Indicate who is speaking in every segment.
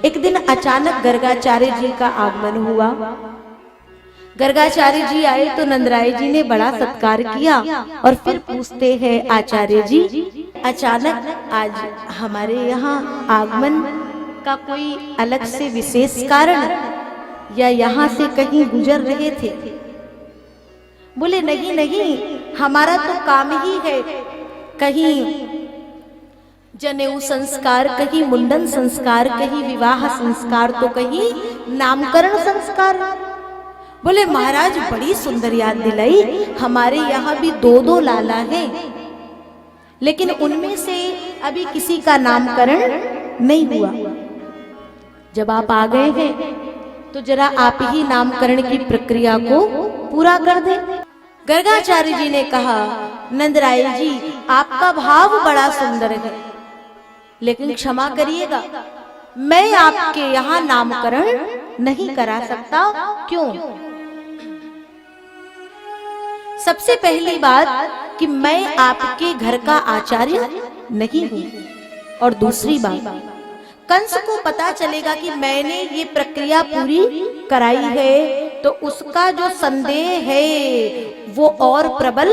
Speaker 1: एक दिन अचानक गर्गाचार्य जी का आगमन हुआ। गर्गाचार्य जी आए तो नंदराय जी ने बड़ा सत्कार किया और फिर पूछते हैं, आचार्य जी अचानक आज हमारे यहाँ आगमन का कोई अलग से विशेष कारण या यहाँ से कहीं गुजर रहे थे? बोले नहीं नहीं, हमारा तो काम ही है, कहीं जनेऊ संस्कार, कहीं मुंडन संस्कार, कहीं विवाह संस्कार, तो कहीं नामकरण संस्कार। बोले महाराज बड़ी सुंदर याद दिलाई, हमारे यहाँ भी दो दो लाला हैं, लेकिन उनमें से अभी किसी का नामकरण नहीं हुआ। जब आप आ गए हैं तो जरा आप ही नामकरण की प्रक्रिया को पूरा कर दें। गर्गाचार्य जी ने कहा, नंदराय जी आपका भाव बड़ा सुंदर है, लेकिन क्षमा करिएगा मैं आपके यहाँ नामकरण नहीं करा सकता। क्यों? सबसे पहली बात कि मैं आपके घर का आचार्य नहीं हूं, और दूसरी बात कंस को पता चलेगा कि मैंने ये प्रक्रिया पूरी कराई है तो उसका जो संदेह है वो और प्रबल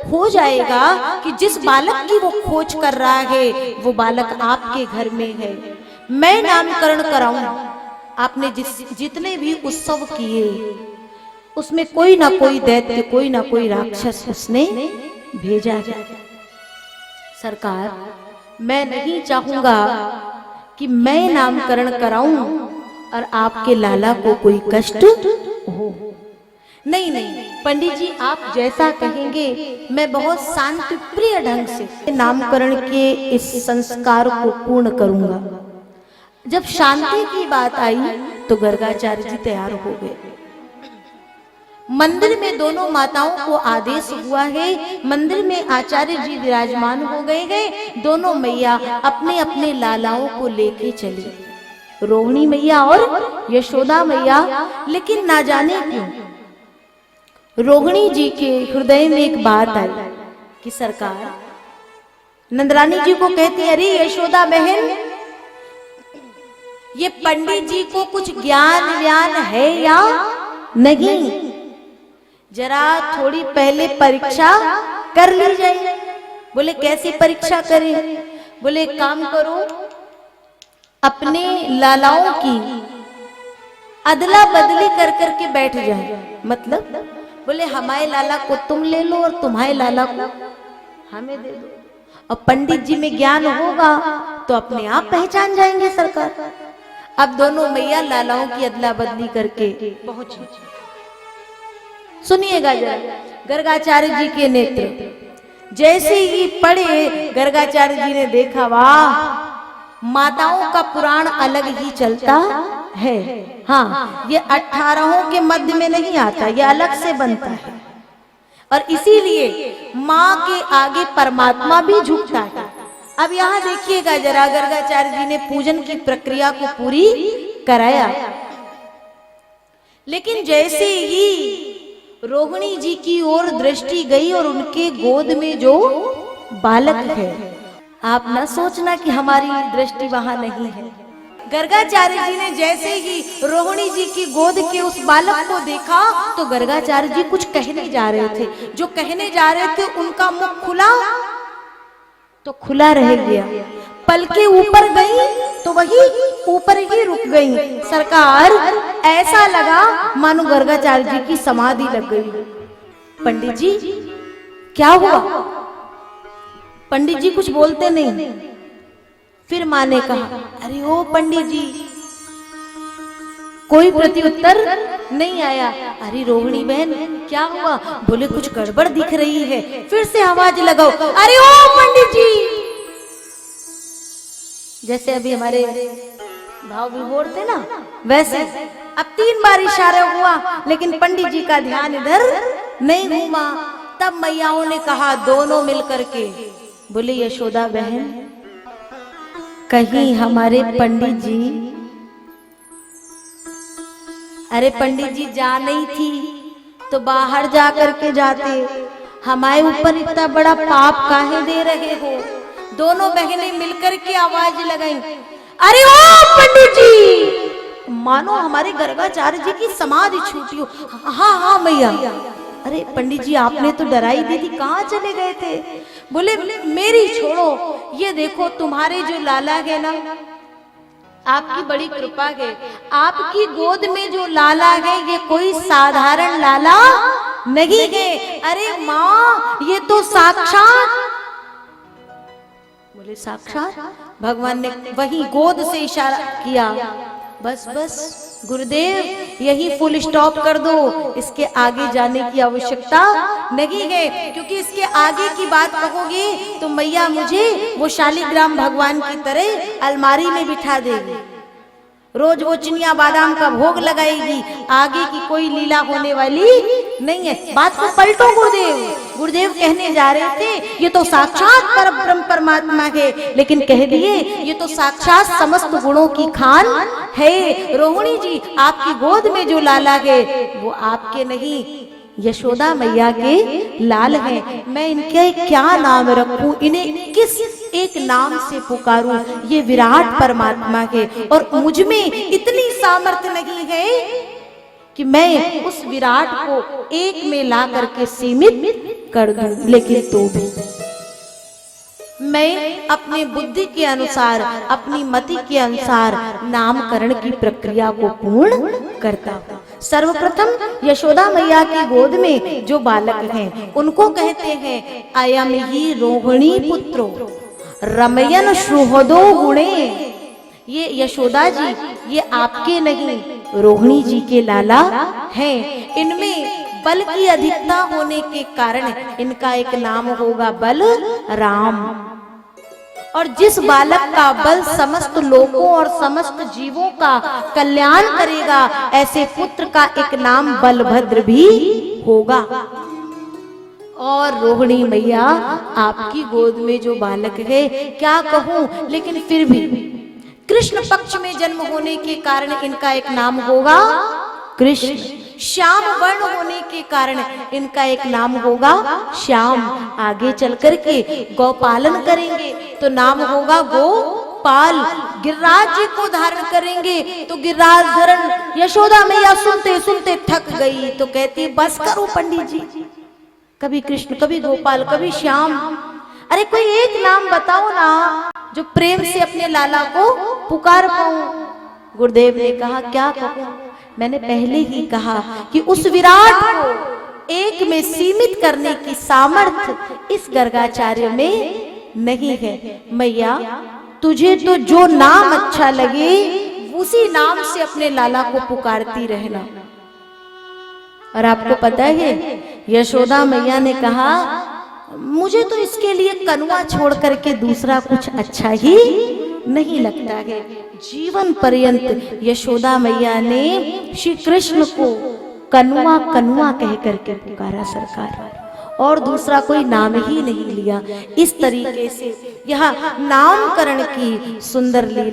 Speaker 1: हो जाएगा कि जिस बालक की वो खोज कर रहा है वो बालक आपके घर में है। मैं नामकरण कराऊं, आपने जितने भी उत्सव किए उसमें कोई ना कोई दैत्य, कोई ना कोई राक्षस उसने भेजा है। सरकार मैं नहीं चाहूंगा कि मैं नामकरण कराऊं और आपके लाला को कोई कष्ट हो। नहीं नहीं पंडित जी आप जैसा कहेंगे मैं बहुत शांति प्रिय ढंग से नामकरण के इस संस्कार को पूर्ण करूंगा। जब शांति की बात आई तो गर्गाचार्य जी तैयार हो गए। मंदिर में दोनों माताओं को आदेश हुआ है, मंदिर में आचार्य जी विराजमान हो गए हैं। दोनों मैया अपने अपने लालाओं को लेके चली, रोहिणी मैया और यशोदा मैया। लेकिन ना जाने क्यों रोहिणी जी के हृदय में एक बात आई कि सरकार, नंदरानी जी को कहती, अरे यशोदा बहन ये पंडित जी को कुछ ज्ञान व्यान है या नहीं, जरा थोड़ी पहले परीक्षा कर ली जाए। बोले कैसी परीक्षा करें? बोले काम करो, अपने लालाओं की अदला बदली कर करके बैठ जाए। मतलब बोले हमारे लाला को तुम ले लो और तुम्हारे लाला को हमें दे दो, और पंडित जी में ज्ञान होगा तो अपने आप पहचान जाएंगे सरकार। अब दोनों मैया लालाओं की अदला बदली करके पहुंची। सुनिएगा जरा, गर्गाचार्य जी के नेत्र जैसे ही पढ़े, गर्गाचार्य जी ने देखा, वाह माताओं का पुराण अलग ही चलता है। हाँ, ये 18 के मध्य में नहीं आता, ये अलग से बनता है, और इसीलिए माँ के आगे परमात्मा भी झुकता है। अब यहाँ देखिएगा जरा, गर्गाचार्य जी ने पूजन की प्रक्रिया को पूरी कराया, लेकिन जैसे ही रोहिणी जी की ओर दृष्टि गई और उनके गोद में जो बालक है, आप न सोचना कि हमारी दृष्टि वहां नहीं है। गर्गाचार्य जी ने जैसे ही रोहिणी जी की गोद के उस बालक को देखा तो गर्गाचार्य जी कुछ कहने जा रहे थे, जो कहने जा रहे थे उनका मुख खुला तो खुला रह गया, पलके ऊपर गई तो वही ऊपर ही रुक गई। सरकार ऐसा लगा मानो गर्गाचार्य जी की समाधि लग गई। पंडित जी क्या हुआ? पंडित जी कुछ बोलते नहीं। फिर माँ ने कहा, अरे ओ पंडित जी, कोई प्रत्युत्तर नहीं आया। अरे रोहिणी बहन क्या हुआ? बोले कुछ गड़बड़ दिख रही है। फिर से आवाज लगाओ, अरे ओ पंडित जी। जैसे अभी हमारे भाव विभोर थे ना, वैसे अब 3 बार इशारा हुआ, लेकिन पंडित जी का ध्यान इधर नहीं घूमा। तब मैयाओं ने कहा दोनों मिलकर के, बोले यशोदा बहन कहीं हमारे पंडित जी, अरे पंडित जी जा नहीं थी तो बाहर जा करके जाते, हमारे ऊपर इतना बड़ा पाप काहे दे रहे हो? दोनों बहनें मिलकर के आवाज लगाई, अरे ओ पंडित जी, मानो हमारे गर्गाचार्य जी की समाधि छूटी हो। हाँ हाँ मैया। अरे पंडित जी आपने तो डराई दी थी, कहाँ चले गए थे? बोले मेरी छोड़ो, ये देखो तुम्हारे जो लाला है ना, आपकी बड़ी कृपा है, आपकी गोद में जो लाला है ये कोई साधारण लाला नहीं है। अरे माँ ये तो साक्षात, बोले साक्षात? भगवान ने वही गोद से इशारा किया। बस बस गुरुदेव यही फुल स्टॉप कर दो, इसके आगे जाने की आवश्यकता नहीं है, क्योंकि इसके आगे की बात कहोगे तो मैया मुझे वो शालिग्राम भगवान की तरह अलमारी में बिठा देगी, रोज वो चिनिया बादाम का भोग लगाएगी, आगे की कोई लीला होने वाली नहीं है। बात को पलटो गुरुदेव। गुरुदेव कहने जा रहे थे ये तो साक्षात परब्रह्म परमात्मा है, लेकिन कह दिए ये तो साक्षात समस्त गुणों की खान है। रोहिणी जी आपकी गोद में जो लाला है वो आपके नहीं, यशोदा मैया के लाल हैं। मैं इनके क्या नाम रखूं, इन्हें किस एक नाम से पुकारूं? ये विराट परमात्मा है और मुझ में इतनी सामर्थ्य नहीं है कि मैं उस विराट को एक में ला करके सीमित कर दूं, लेकिन तो भी मैं अपने बुद्धि के अनुसार, अपनी मति के अनुसार नामकरण की प्रक्रिया को पूर्ण करता हूँ। सर्वप्रथम यशोदा मैया की गोद में जो बालक हैं उनको कहते हैं अयम ही रोहिणी पुत्रो रमयन सुहृदो गुणे। ये यशोदा जी ये आपके नहीं, रोहिणी जी के लाला हैं। इनमें बल की अधिकता होने के कारण इनका एक नाम होगा बल राम। और जिस बालक का बल समस्त लोगों और समस्त जीवों का कल्याण करेगा, ऐसे पुत्र का एक नाम बलभद्र भी होगा। और रोहिणी मैया आपकी गोद में जो बालक है क्या कहूं, लेकिन फिर भी कृष्ण पक्ष में जन्म होने के कारण इनका एक नाम होगा कृष्ण। श्याम वर्ण होने के कारण इनका एक नाम होगा श्याम। आगे चल करके गौपालन करेंगे तो नाम होगा गोपाल। गिरिराज जी को धारण करेंगे तो गिरिराज धरण। यशोदा मैया सुनते सुनते थक गई तो कहती बस करो पंडित जी, कभी कृष्ण कभी गोपाल कभी श्याम, अरे कोई एक नाम बताओ ना जो प्रेम से अपने लाला को पुकार पाऊं। गुरुदेव ने कहा क्या कहूं, मैंने पहले ही कहा कि उस विराट को एक में सीमित करने की सामर्थ्य इस गर्गाचार्य में नहीं है। मैया तुझे तो जो नाम अच्छा लगे उसी नाम से अपने लाला को पुकारती रहना। और आपको पता है यशोदा मैया ने कहा मुझे तो इसके लिए कनुआ छोड़ करके दूसरा कुछ अच्छा ही नहीं लगता है। जीवन पर्यंत यशोदा मैया ने श्री कृष्ण को कनुआ कनुआ कह करके पुकारा सरकार, और दूसरा कोई नाम ही नहीं लिया। इस तरीके से यह नामकरण की सुंदर लीला